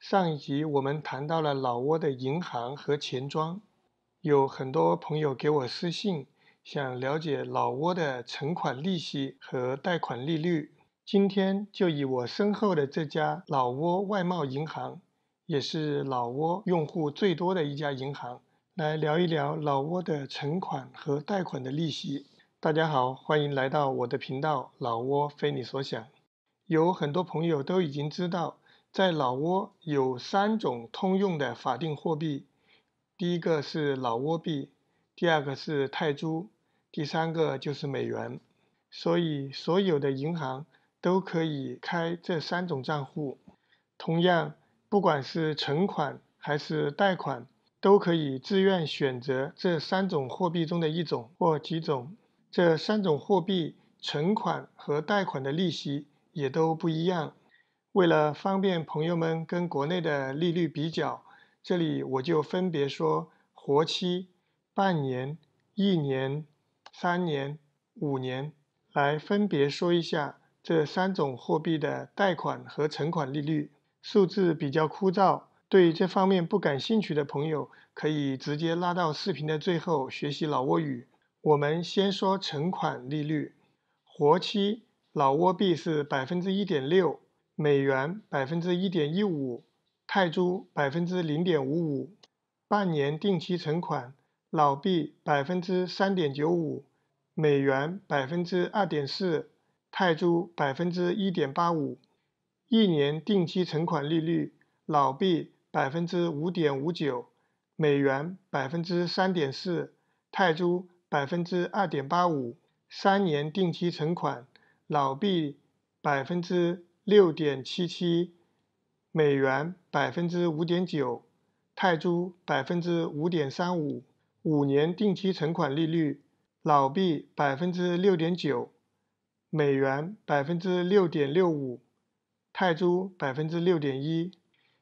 上一集我们谈到了老挝的银行和钱庄，有很多朋友给我私信，想了解老挝的存款利息和贷款利率。今天就以我身后的这家老挝外贸银行，也是老挝用户最多的一家银行，来聊一聊老挝的存款和贷款的利息。大家好，欢迎来到我的频道老挝非你所想。有很多朋友都已经知道，在老挝有3种通用的法定货币，第一个是老挝币，第二个是泰铢，第三个就是美元。所以所有的银行都可以开这3种账户。同样，不管是存款还是贷款，都可以自愿选择这3种货币中的一种或几种。这3种货币存款和贷款的利息也都不一样。为了方便朋友们跟国内的利率比较，这里我就分别说活期、半年、1年、3年、5年，来分别说一下这3种货币的贷款和存款利率。数字比较枯燥，对这方面不感兴趣的朋友，可以直接拉到视频的最后学习老挝语。我们先说存款利率，活期老挝币是 1.6%， 美元 1.15%， 泰铢 0.55%， 半年定期存款老币 3.95%， 美元 2.4%， 泰铢 1.85%， 一年定期存款利率老币 5.59%， 美元 3.4%， 泰铢 2.85%， 3年定期存款老币 6.77%， 美元 5.9%， 泰铢 5.35%， 5年定期存款利率老币 6.9%， 美元 6.65%， 泰铢 6.1%。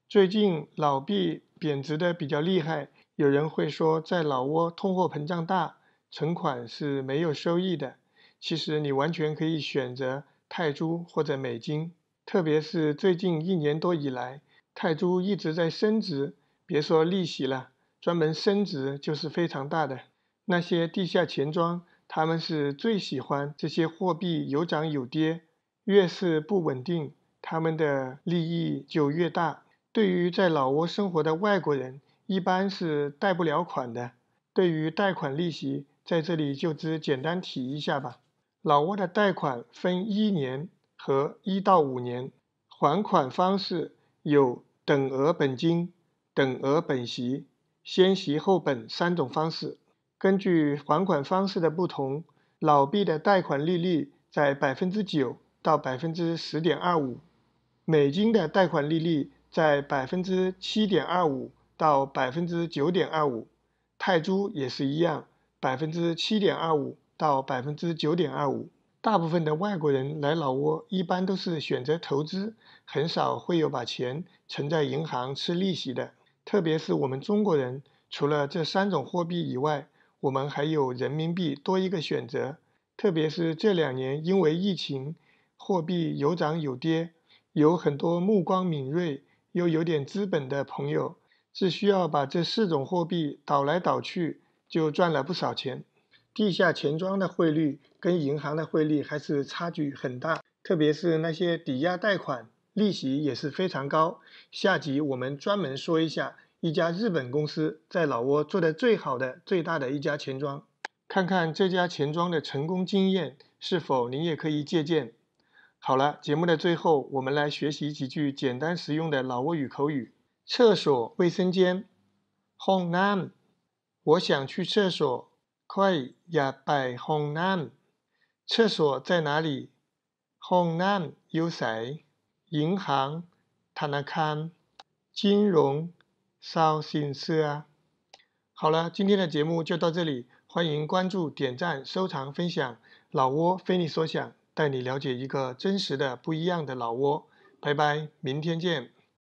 最近老币贬值的比较厉害，有人会说在老挝通货膨胀大，存款是没有收益的。其实你完全可以选择泰铢或者美金，特别是最近1年多以来，泰铢一直在升值，别说利息了，专门升值就是非常大的。那些地下钱庄，他们是最喜欢这些货币有涨有跌，越是不稳定，他们的利益就越大。对于在老挝生活的外国人，一般是贷不了款的。对于贷款利息，在这里就只简单提一下吧。老挝的贷款分1年和1到5年，还款方式有等额本金、等额本息、先息后本3种方式。根据还款方式的不同，老币的贷款利率在 9% 到 10.25%， 美金的贷款利率在 7.25% 到 9.25%， 泰铢也是一样， 7.25% 到 9.25%。大部分的外国人来老挝一般都是选择投资，很少会有把钱存在银行吃利息的。特别是我们中国人，除了这3种货币以外，我们还有人民币多一个选择。特别是这2年因为疫情，货币有涨有跌，有很多目光敏锐又有点资本的朋友，只需要把这4种货币倒来倒去，就赚了不少钱。地下钱庄的汇率跟银行的汇率还是差距很大，特别是那些抵押贷款，利息也是非常高。下集我们专门说一下一家日本公司在老挝做的最好的、最大的一家钱庄，看看这家钱庄的成功经验是否您也可以借鉴。好了，节目的最后，我们来学习几句简单实用的老挝语口语。厕所、卫生间 ห้องน้ำ 我想去厕所ค่อยอยากไปห้องน้ำ厕所在哪里ห้องน้ำอยู่ไส银行ธนาคาร金融เซาซินเสื้อ好了，今天的节目就到这里，欢迎关注、点赞、收藏、分享。老挝非你所想，带你了解一个真实的、不一样的老挝。拜拜，明天见。